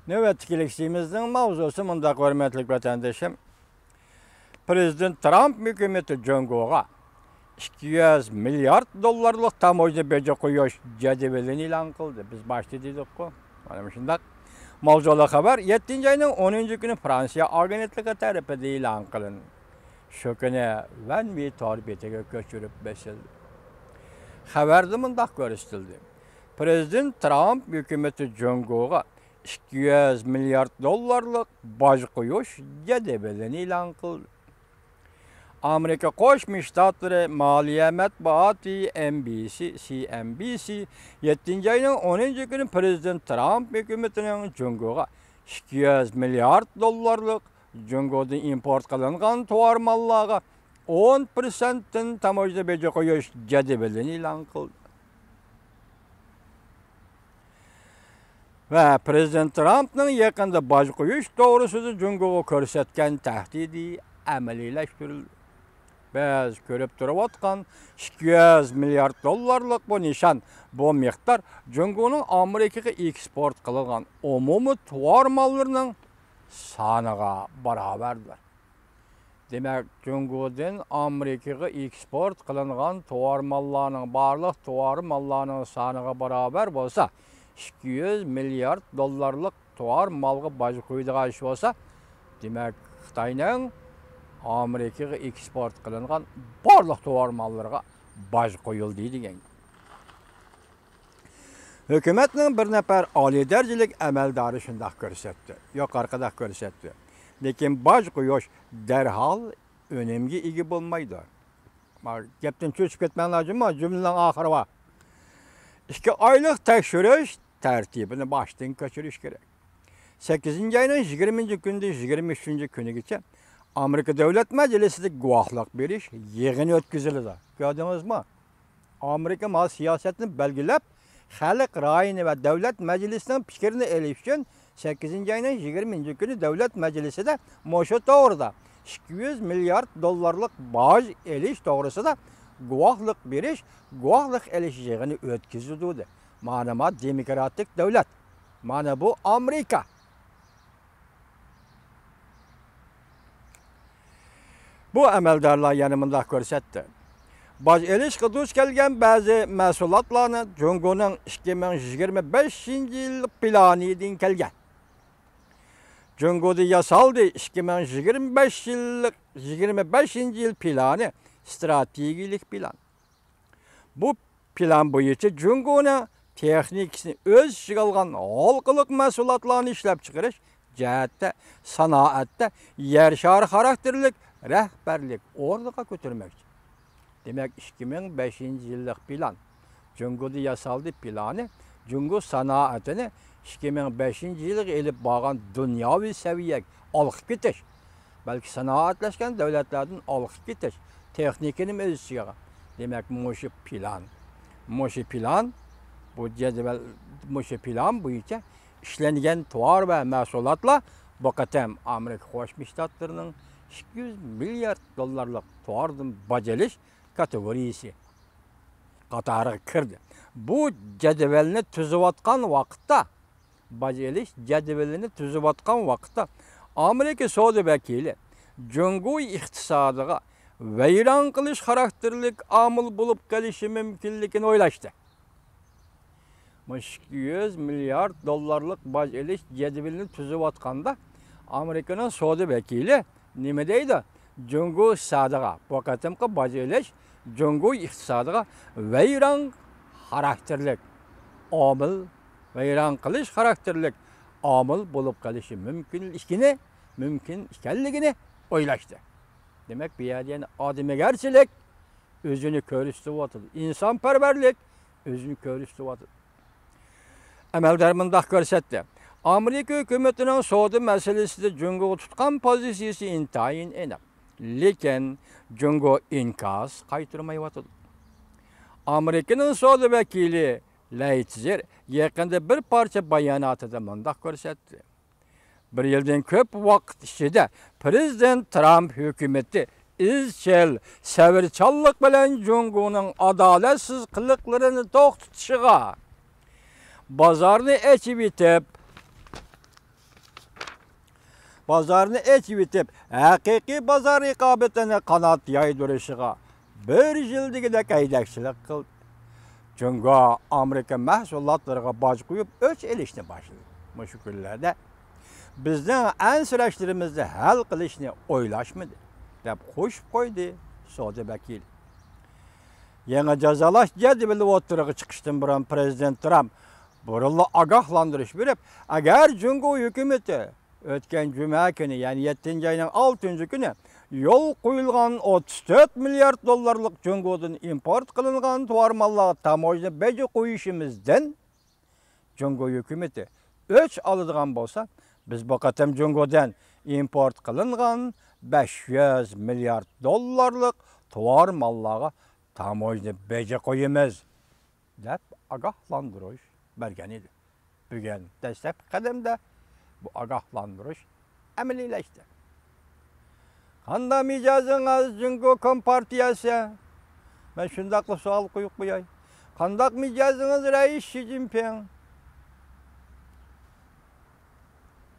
Növbetçilikçimizin mavzusu mundaq hörmetlik vatandaşım. Prezident Trump hükümeti Congo'ga 200 milyard dollarlık tamoyda beje koyuş cedvelini ilan kıldı. Biz başta dedik ko. Mana şundak mavzulu haber 7. ayının 10. günü Fransa agentligi tarafından ilan kılındı. Şu günü ben bir tarbiyete köçürüp besildi. Haberde mundaq görüstüldü. Prezident Trump hükümeti Congo'ga 200 milyard dollarlık baj koyuş cedvelini ilan kıldı. Amerika Koşmuş Ştatları Maliye Matbuatı CNBC 7. ayının 10. günü Prezident Trump hükümetinin Congo'ga 200 milyard dollarlık Congo'dan import kılıngan tuvar mallarga 10%'den tamoyda beje koyuş cedvelini ilan kıldı. Ve Prezident Trump'ın yakında baj koyuş doğrusu Congo'ga körsetken tehdidi amelileştirildi. Biz görüp duruvatkan 200 milyard dollarlık bu nişan, bu miktar Congo'nun Amerika'ya eksport kılıngan umumu tuvar mallarının sanıga beraberdir. Demek Congo'dan Amerika'ya eksport kılıngan tuvar mallarının barlıq tuvar mallarının sanıga beraber bolsa 200 milyard dollarlık tuvar malga baj koyduğu iş olsa demek Xitayning Amerika'ya eksport kılıngan barlıq tuvar mallarga baj koyuldu degan. Hükümetning bir nafar oliy darajalik amaldori shunday ko'rsatdi. Yuqorida ko'rsatdi. Lekin baj qo'yish darhol önемga ega bo'lmaydi. Gapdan cho'chib ketman lozim, jumlaning oxiri va 2 oylik tekshirish tartibini boshdan ko'chirish kerak. 8. ayning 20. kundan 23. kunigacha Amerika Devlet Meclisi'nde guahlık beriş yığını ötküzülüdü. Gördünüz mü? Amerika mal siyasetini belgilep, Halk Rayini ve Devlet Meclisi'nin fikrini elişken 8. ayının 20. günü Devlet Meclisi de moşu doğruda 200 milyard dollarlık baj eliş doğrusu da guahlık beriş, guahlık eliş yığını ötküzülüdü. Manama demokratik devlet. Mana bu Amerika. Bu əməldarlar yanımında görsətdi. Baz eliş qıduş gəlgən bəzi məhsulatlarını Congo'nun 2025 yıl planı idin gəlgən. Congo'da yasaldı 2025 yıl planı stratejilik plan. Bu plan boyunca Congo'nun texnikisini öz işi alğan halkılık məhsulatlarını işləp çıxırış, cəhətdə, sanaətdə, yer şarı xarakterlik rəhbərlik orduğa götürmək. Demək 2005 yıllık plan. Congo'da yasaldı planı, Congo sanaatini 2005 yıllık elip bağan dünyavi seviyek alıp getiş. Belki sanaatleşken devletlerden alıp getiş. Teknikinin özüsüge. Demek moşu plan. Moşu plan, bu cedvel moşu plan boyunca işlengen tuvar ve məhsulatla bu qatam Amerika Qoşmuş Ştatlarının 200 milyard dollarlık tuvardan baceliş kategorisi qatarı kirdi. Bu cedvelini tüzüvatkan vakitte, baceliş cedvelini tüzüvatkan vakitte Amerika Soğudu Vekili Congo iktisadıga veyran kılış karakterlik amıl bulup gelişi mümkünlükini oylaştı. 200 milyard dollarlık baceliş cedvelini tüzüvatkanda Amerika'nın Soğudu Vekili nimedeydi? Congo iktisadıga, bu qatimki baceliş Congo iktisadıga veyran karakterlik amıl, veyran kılış karakterlik amıl bulup gelişi mümkün ikenligini oylaştı. Demek bir yerden ademigerçilik özünü körüstü vatıdı. İnsanperverlik özünü körüstü vatıdı. Əməldarmında görsətdi. Amerika hükümetinin Soğudu meselesinde Congo'yu tutkan pozisiyası intayin enek. Lekin Congo inkaz kaytırmayı vatıdı. Amerika'nın Soğudu vekili Leitzer yakında bir parça bayanatı da mındak görsətdi. Bir yıldan köp vakt içinde Prezident Trump hükümeti izchil sevirçallık bilen Congo'nun adaletsiz kılıklarını to'xtatışıga, bazarını açıp itip, bozorni echib etib, haqiqiy bozor raqobatini qanot yaydırışıga bir yildigidek haydakchilik qildi. Jungo Amerika mahsulotlariga boj qo'yib, o'ch elishni boshladi. Shu kunlarda bizning ansirashlarimizni hal qilishni o'ylashmadi, deb qo'shib qo'ydi savdo vakili. Yangi jazolash jadvali o'tirig'i chiqishdan burun prezident Trump burunli ogohlantirish berib, agar Jungo hukumati o'tgan juma kuni, ya'ni 7-oyning 6-kuni yo'l qo'yilgan 34 milliard dollarlik Jungodan import qilingan tovar mallarga tamojni beji qo'yishimizdan Jungo hukumati o'ch oladigan bo'lsa, biz bu qatam Jungodan import qilingan 500 milliard dollarlik tovar mallarga tamojni beji qo'yamiz deb ogohlantirish bergan edi. Bugun dastlabki qadamda bu ogohlantirish amaliyleşti. Qanday mijozingaz Jungo Kompartiyasi? Ben shundaqli savol qo'yib qo'yay. Qanday mijozingiz Rais Xi Jinping?